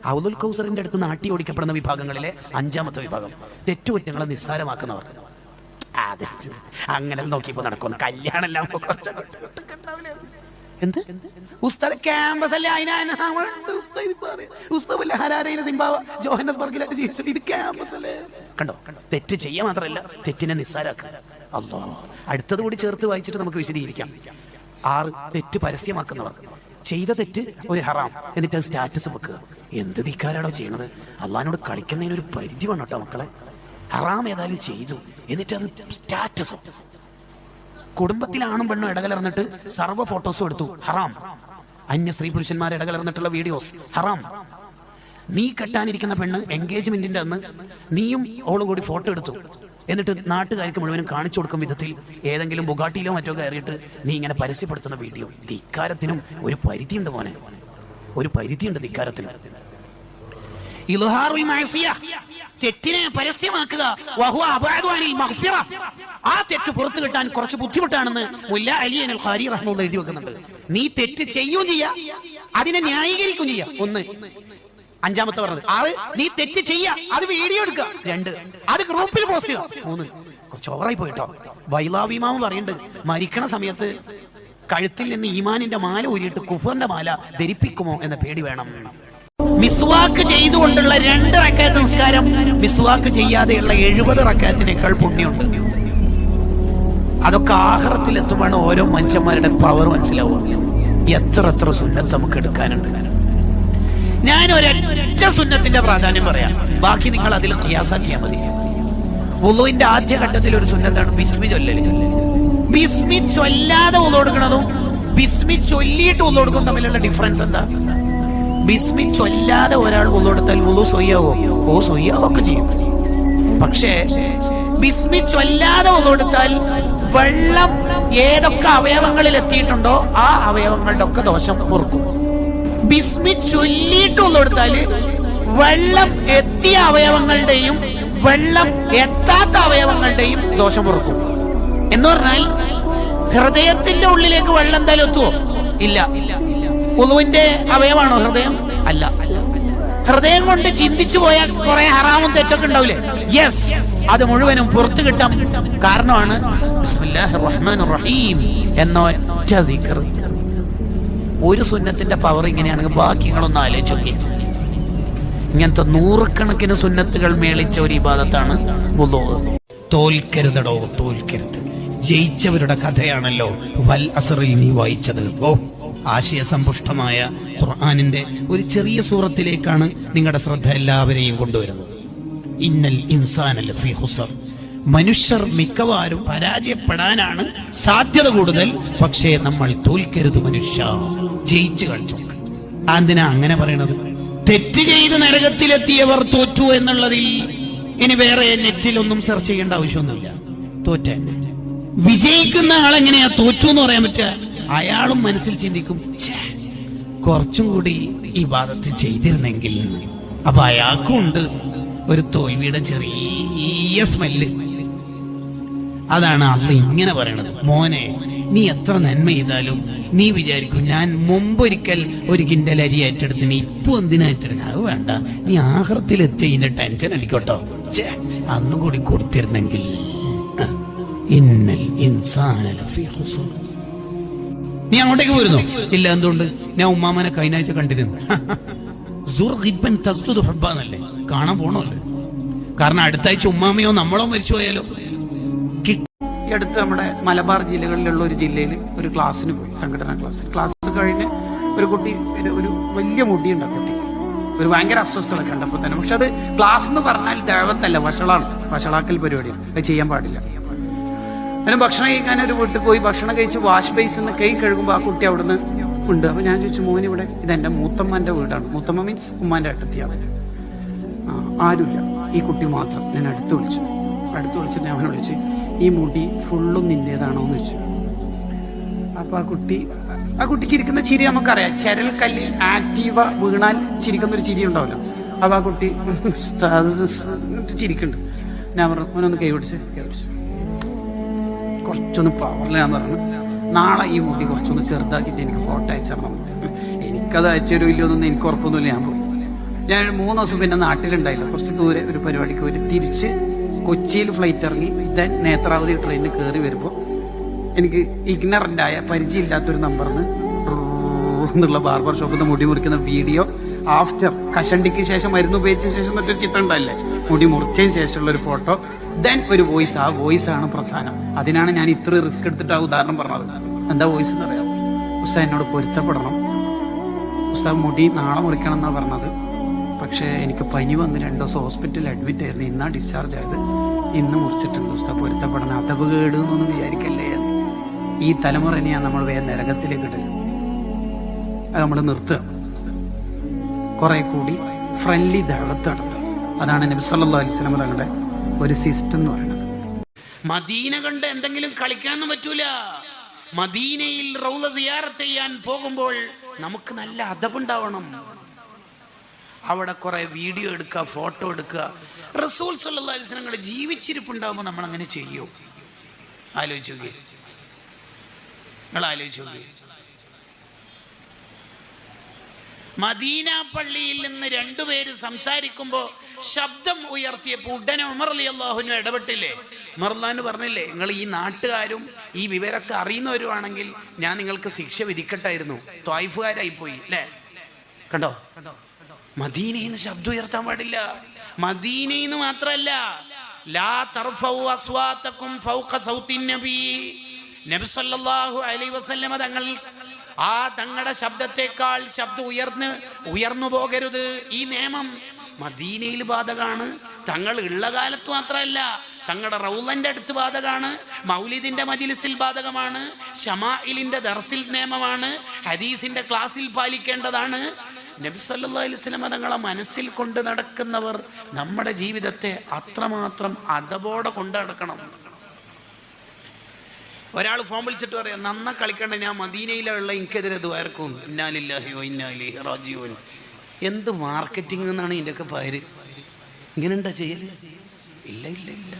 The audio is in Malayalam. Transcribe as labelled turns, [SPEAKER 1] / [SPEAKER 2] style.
[SPEAKER 1] ഹൗദുൽ കൗസറിന്റെ അടുത്ത് നാട്ടി ഓടിക്കപ്പെടുന്ന വിഭാഗങ്ങളിലെ 5ാമത്തെ വിഭാഗം, തെറ്റുകുറ്റങ്ങളെ നിസ്സാരമാക്കുന്നവർ. അങ്ങനെ നോക്കിയപ്പോ നടക്കുന്നു കല്യാണം. എന്ത് ഉസ്താദ് ക്യാമ്പസ് അല്ലേ? ഇത് ക്യാമ്പസ് അല്ലേ? കണ്ടോ, തെറ്റ് ചെയ്യാൻ മാത്രമല്ല തെറ്റിനെ നിസ്സാരാക്കുക. അല്ലാ, അടുത്തത് കൂടി ചേർത്ത് വായിച്ചിട്ട് നമുക്ക് വിശദീകരിക്കാം. 6 തെറ്റ് പരസ്യമാക്കുന്നവർ. ചെയ്ത തെറ്റ് ഒരു ഹറാം, എന്നിട്ട് അത് സ്റ്റാറ്റസ് വെക്കുക. എന്ത് ധിക്കാരാണോ ചെയ്യണത്? അള്ളാഹിനോട് കളിക്കുന്നതിനൊരു പരിധി വേണം കേട്ടോ മക്കളെ. ഹറാം ഏതായാലും ചെയ്തു, എന്നിട്ട് അത് സ്റ്റാറ്റസോ. കുടുംബത്തിലാണും പെണ്ണും ഇടകലർന്നിട്ട് സർവ്വ ഫോട്ടോസും എടുത്തു, ഹറാം. അന്യ സ്ത്രീ പുരുഷന്മാരെ ഇടകലർന്നിട്ടുള്ള വീഡിയോസ്, ഹറാം. നീ കെട്ടാനിരിക്കുന്ന പെണ്ണ് എൻഗേജ്മെന്റിന്റെ അന്ന് നീയും ഓളും കൂടി ഫോട്ടോ എടുത്തു, എന്നിട്ട് നാട്ടുകാർക്ക് മുഴുവനും കാണിച്ചു കൊടുക്കും വിധത്തിൽ ഏതെങ്കിലും ബുഗാട്ടിയിലോ മറ്റോ കയറിയിട്ട് നീ ഇങ്ങനെ പരസ്യപ്പെടുത്തുന്ന വീഡിയോ. ധിക്കാരത്തിനും ഒരു പരിധിയുണ്ട് മോനെ, ഒരു പരിധിയുണ്ട് ധിക്കാരത്തിന്. തെറ്റിനെ പരസ്യമാക്കുക, ആ തെറ്റ് പുറത്തു കിട്ടാൻ കുറച്ച് ബുദ്ധിമുട്ടാണെന്ന് മുല്ല അലി അൽ ഖാരി റഹ്മത്തുള്ളാഹി എഴുതി വെക്കുന്നുണ്ട്. നീ തെറ്റ് ചെയ്യും ചെയ്യാ, അതിനെ ന്യായീകരിക്കും ചെയ്യാ. 1. 5ാമത്തെ പറഞ്ഞത് 6, നീ തെറ്റ് ചെയ്യാ, അത് വീഡിയോ എടുക്കുക. 2, അത് ഗ്രൂപ്പിൽ പോസ്റ്റ് ചെയ്യുക. 3, കുറച്ച് ഓവറായി പോയിട്ടോ. ബൈലാവി ഇമാം പറയുന്നുണ്ട്, മരിക്കണ സമയത്ത് കഴുത്തിൽ നിന്ന് ഈമാനിന്റെ മാല ഊരിയിട്ട് കുഫറിന്റെ മാല ധരിപ്പിക്കുമോ എന്ന പേടി വേണം. മിസ്വാക്ക് ചെയ്തുകൊണ്ടുള്ള 2 റക്അത്ത് നിസ്കാരം മിസ്വാക്ക് ചെയ്യാതെയുള്ള 70 റക്അത്തിനേക്കാൾ പുണ്യമുണ്ട്. അതൊക്കെ ആഖിറത്തിൽ എത്തുമ്പോൾ ഓരോ മനുഷ്യന്മാരുടെ പവർ മനസ്സിലാവുക. എത്ര സുന്നത്ത് നമുക്ക് എടുക്കാനുണ്ട്. ഞാൻ ഒരൊറ്റ സുന്നത്തിന്റെ പ്രാധാന്യം പറയാം, ബാക്കി നിങ്ങൾ അതിൽ ഖിയാസാക്കിയാൽ മതി. വുളുവിന്റെ ആദ്യ ഘട്ടത്തിൽ ഒരു സുന്നത്താണ് ബിസ്മി ചൊല്ലല്. ബിസ്മി ചൊല്ലാതെ വുളു കൊടുക്കുന്നതും ബിസ്മി ചൊല്ലിയിട്ട് വുളു കൊടുക്കും തമ്മിലുള്ള ഡിഫറൻസ് എന്താ? ബിസ്മി ചൊല്ലാതെ ഒരാൾ വുളു കൊടുത്താൽ വുളു സ്വയ്യാവോ? ഓ, സ്വയ്യാവൊക്കെ ചെയ്യും. പക്ഷേ ബിസ്മി ചൊല്ലാതെ വുളു കൊടുത്താൽ വെള്ളം ഏതൊക്കെ അവയവങ്ങളിൽ എത്തിയിട്ടുണ്ടോ ആ അവയവങ്ങളുടെ ഒക്കെ ദോഷം പൊറുക്കും. ബിസ്മി ചൊല്ലിയിട്ട് വുളു കൊടുത്താല് വെള്ളം എത്തിയ അവയവങ്ങളുടെയും വെള്ളം എത്താത്ത അവയവങ്ങളുടെയും ദോഷം പൊറുക്കും. എന്ന് പറഞ്ഞാൽ ഹൃദയത്തിന്റെ ഉള്ളിലേക്ക് വെള്ളം എന്തായാലും എത്തുവോ? ഇല്ല. വുളുവിന്റെ അവയവാണോ ഹൃദയം? അല്ല. ഹൃദയം കൊണ്ട് ചിന്തിച്ചു പോയാൽ കുറെ ഹറാമും തെറ്റൊക്കെ ഉണ്ടാവില്ലേ? യെസ്, അത് മുഴുവനും പുറത്തു കിട്ടാൻ കാരണമാണ് ബിസ്മില്ലാഹിർ റഹ്മാനിർ റഹീം എന്ന ഒറ്റ ദിക്ർ. ഒരു സുന്നത്തിന്റെ പവർ ഇങ്ങനെയാണെങ്കിൽ ബാക്കികളൊന്നും ആലോചിച്ച് നോക്കി. ഇങ്ങനത്തെ 100 കണക്കിന് സുന്നത്തുകൾ മേളിച്ച ഒരു ഇബാദത്താണ് വുളു. തോൽക്കരുതടോ, തോൽക്കരുത്. ജയിച്ചവരുടെ കഥയാണല്ലോ വൽ അസ്റിൽ നീ വായിച്ചത്. ഓ, ആശയസമ്പുഷ്ടമായ ഖുർആനിന്റെ ഒരു ചെറിയ സൂറത്തിലേക്കാണ് നിങ്ങളുടെ ശ്രദ്ധ എല്ലാവരെയും കൊണ്ടുവരുന്നത്. ഇന്നൽ ഇൻസാന ലഫീ ഖുസ്ർ. മനുഷ്യർ മിക്കവാറും പരാജയപ്പെടാനാണ് സാധ്യത കൂടുതൽ. പക്ഷേ നമ്മൾ തോൽക്കരുത് മനുഷ്യ, ജയിച്ചു കളിച്ചു. എന്തിനാ അങ്ങനെ പറയണത്? തെറ്റ് ചെയ്ത് നരകത്തിലെത്തിയവർ തോറ്റു എന്നുള്ളതിൽ ഇനി വേറെ നെറ്റിലൊന്നും സെർച്ച് ചെയ്യേണ്ട ആവശ്യമൊന്നുമില്ല. തോറ്റ വിജയിക്കുന്ന ആളെങ്ങനെയാ തോറ്റു എന്ന് പറയാൻ പറ്റുക? അയാളും മനസ്സിൽ ചിന്തിക്കും, കുറച്ചും കൂടി ഈ ഇബാദത്ത് ചെയ്തിരുന്നെങ്കിൽ. അപ്പൊ അയാൾക്കും ഉണ്ട് ഒരു തോൽവിയുടെ ചെറിയ സ്മെല്ല്. അതാണ് അള്ളാഹ് ഇങ്ങനെ പറയണത്, മോനെ നീ എത്ര നന്മ ചെയ്താലും നീ വിചാരിക്കും ഞാൻ മുമ്പൊരിക്കൽ ഒരു കിൻഡൽ അരി ഏറ്റെടുത്ത് നീ ഇപ്പൊ എന്തിനാ ഏറ്റെടുക്കുക? അത് വേണ്ട, നീ ആഖിറത്തിലെത്തി ഇതിന്റെ ടെൻഷൻ അടിക്കോട്ടോ, അന്നും കൂടി കൊടുത്തിരുന്നെങ്കിൽ. ഇന്നൽ ഇൻസാന ലഫീ ഖുസ്ർ. നീ അങ്ങോട്ടേക്ക് പോരുന്നോ? ഇല്ല. എന്തുകൊണ്ട്? ഞാൻ ഉമ്മാമനെ കഴിഞ്ഞ ആഴ്ച കണ്ടിരുന്നു. കാണാൻ പോണല്ലേ? കാരണം അടുത്ത ആഴ്ച ഉമ്മാമയോ നമ്മളോ മരിച്ചു പോയാലോ. ഈ അടുത്ത് നമ്മുടെ മലബാർ ജില്ലകളിലുള്ള ഒരു ജില്ലയിൽ ഒരു ക്ലാസ്സിന് പോയി, സംഘടനാ ക്ലാസ് കഴിഞ്ഞ് ഒരു കുട്ടി ഒരു വലിയ മുടിയുണ്ട്. ആ കുട്ടിക്ക് ഒരു ഭയങ്കര അസ്വസ്ഥത കണ്ടപ്പോൾ തന്നെ. പക്ഷെ അത് ക്ലാസ് എന്ന് പറഞ്ഞാൽ ദഅവത്തല്ല, വഷളാണ്, വഷളാക്കൽ പരിപാടിയാണ്. അത് ചെയ്യാൻ പാടില്ല. അങ്ങനെ ഭക്ഷണം കഴിക്കാൻ ഒരു വീട്ടിൽ പോയി ഭക്ഷണം കഴിച്ച് വാഷ് ബേസിൽ നിന്ന് കൈ കഴുകുമ്പോൾ ആ കുട്ടി അവിടുന്ന് ഉണ്ട്. അപ്പൊ ഞാൻ ചോദിച്ചു, മോൻ ഇവിടെ? ഇതെന്റെ മൂത്തമ്മന്റെ വീടാണ്. മൂത്തമ്മ മീൻസ് ഉമ്മാന്റെ അടുത്തെത്തിയാണ്. ആരുമില്ല, ഈ കുട്ടി മാത്രം. ഞാൻ അടുത്ത് വിളിച്ചിട്ട് ഞാൻ അവനെ വിളിച്ചു, ഈ മുടി ഫുള്ളും നിന്റേതാണോ എന്ന് ചോദിച്ചു. അപ്പൊ ആ കുട്ടി ചിരിക്കുന്ന ചിരി നമുക്കറിയാം. ചരൽ കല്ലിൽ ആക്റ്റീവ വീണാൽ ചിരിക്കുന്ന ഒരു ചിരി ഉണ്ടാവില്ല. അപ്പൊ ആ കുട്ടി ചിരിക്കുന്നുണ്ട്. ഞാൻ പറഞ്ഞു, അവനൊന്ന് കൈ പിടിച്ചു കുറച്ചൊന്ന് പവറിൽ. ഞാൻ പറഞ്ഞു, നാളെ ഈ മുടി കുറച്ചൊന്ന് ചെറുതാക്കിയിട്ട് എനിക്ക് ഫോട്ടോ അയച്ചു തരണം. എനിക്കത് അയച്ചു തരുമോ ഇല്ലയോന്നൊന്നും എനിക്ക് ഉറപ്പൊന്നുമില്ല.
[SPEAKER 2] ഞാൻ 3 ദിവസം പിന്നെ നാട്ടിലുണ്ടായില്ല, കുറച്ച് ദൂരെ ഒരു പരിപാടിക്ക് പോയിട്ട് തിരിച്ച് കൊച്ചിയിൽ ഫ്ലൈറ്റ് ഇറങ്ങി ദെൻ നേത്രാവതി ട്രെയിനിൽ കയറി വരുമ്പോൾ എനിക്ക് ഇഗ്നറൻ്റായ പരിചയമില്ലാത്തൊരു നമ്പറിന് എന്നുള്ള ബാർബർ ഷോപ്പിൽ നിന്ന് മുടി മുറിക്കുന്ന വീഡിയോ ആഫ്റ്റർ കഷണ്ടിക്ക് ശേഷം മരുന്ന് ഉപയോഗിച്ച ശേഷം മറ്റൊരു ചിത്രം ഉണ്ടായില്ലേ, മുടി മുറിച്ചതിന് ശേഷമുള്ള ഒരു ഫോട്ടോ, ദെൻ ഒരു വോയിസ്. ആ വോയിസ് ആണ് പ്രധാനം. അതിനാണ് ഞാൻ ഇത്ര റിസ്ക് എടുത്തിട്ട് ആ ഉദാഹരണം പറഞ്ഞത്. എന്താ വോയിസ് എന്ന് പറയാം? ഉസ്താദ് എന്നോട് പൊരുത്തപ്പെടണം, ഉസ്താദ് മുടി നാളെ മുറിക്കണം എന്നാണ് പറഞ്ഞത്, പക്ഷേ എനിക്ക് പനി വന്ന് 2 ദിവസം ഹോസ്പിറ്റലിൽ അഡ്മിറ്റ് ആയിരുന്നു, ഇന്നാ ഡിസ്ചാർജ് ആയത്, ഇന്ന് മുറിച്ചിട്ടുണ്ട് ഉസ്താദ്, പൊരുത്തപ്പെടണം, അതവ് കേട് എന്നൊന്നും വിചാരിക്കല്ലേ. ഈ തലമുറനെയാണ് നമ്മൾ വേഗം നരകത്തിലേക്ക് ഇടല്. അത് നമ്മൾ നിർത്തുക, കുറെ കൂടി ഫ്രണ്ട്ലി ദഅവത്ത് നടത്തുക. അതാണ് നബി സല്ലല്ലാഹു അലൈഹി വസല്ലം തങ്ങളുടെ ഒരു സിസ്റ്റം എന്ന് പറയുന്നത്.
[SPEAKER 1] മദീന കണ്ട് എന്തെങ്കിലും കളിക്കാനൊന്നും പറ്റൂല. മദീനയിൽ റൗള സിയാറത്ത് ചെയ്യാൻ പോകുമ്പോൾ നമുക്ക് നല്ല അദബുണ്ടാവണം. അവിടെ കുറെ വീഡിയോ എടുക്കുക, ഫോട്ടോ എടുക്കുക. റസൂൽ സല്ലല്ലാഹു അലൈഹി വസല്ലം ജീവിച്ചിരിപ്പുണ്ടാകുമ്പോൾ നമ്മൾ അങ്ങനെ ചെയ്യൂ? ആലോചിച്ചു നോക്കി, നിങ്ങൾ ആലോചിച്ചു നോക്കി. മദീന പള്ളിയിൽ നിന്ന് 2 പേര് സംസാരിക്കുമ്പോൾ ശബ്ദം ഉയർത്തിയപ്പോൾ ഉടനെ ഉമർ റളിയല്ലാഹു അൻഹു ഇടപെട്ടില്ലേ? ഉമർ റളിയല്ലാഹു പറഞ്ഞില്ലേ, നിങ്ങൾ ഈ നാട്ടുകാരും ഈ വിവരമൊക്കെ അറിയുന്നവരുമാണെങ്കിൽ ഞാൻ നിങ്ങൾക്ക് ശിക്ഷ വിധിക്കട്ടായിരുന്നു, ത്വായിഫുകാരായി പോയി അല്ലേ? കണ്ടോ, മദീനയിൽ നിന്ന് ശബ്ദം ഉയർത്താൻ പാടില്ല. മദീനയിൽ നിന്ന് മാത്രമല്ല, ലാ തർഫഉ അസ്വാതകും ഫൗഖ സൗത്തിൻ നബി, നബി സല്ലല്ലാഹു അലൈഹി വസല്ലം തങ്ങൾ തങ്ങളുടെ ശബ്ദത്തെക്കാൾ ശബ്ദം ഉയർന്നു പോകരുത്. ഈ നിയമം മദീനയിൽ ബാധകമാണ്. തങ്ങൾ ഉള്ള കാലത്ത് മാത്രമല്ല, തങ്ങളുടെ റൗളന്റെ അടുത്ത് ബാധകമാണ്, മൗലിദിന്റെ മജ്ലിസിൽ ബാധകമാണ്, ശമാഇലിന്റെ ദർസിൽ നിയമമാണ്, ഹദീസിന്റെ ക്ലാസ്സിൽ പാലിക്കേണ്ടതാണ്. നബി സല്ലല്ലാഹു അലൈഹി വസല്ലം തങ്ങളെ മനസ്സിൽ കൊണ്ട് നടക്കുന്നവർ നമ്മുടെ ജീവിതത്തെ അത്രമാത്രം അദബോടെ കൊണ്ട് നടക്കണം. ഒരാൾ ഫോൺ വിളിച്ചിട്ട് പറയാം, നന്ന കളിക്കണ്ട, ഞാൻ മദീനയിലുള്ള എനിക്കെതിരെ ദ്വാരക്കും, ഇന്നാ ലില്ലാഹി വ ഇന്നാ ഇലൈഹി റാജിഊൻ. എന്ത് മാർക്കറ്റിംഗ് എന്നാണ് ഇതിൻ്റെയൊക്കെ പേര്? ഇങ്ങനെ ഉണ്ടാ ചെയ്യല്? ഇല്ല ഇല്ല ഇല്ല.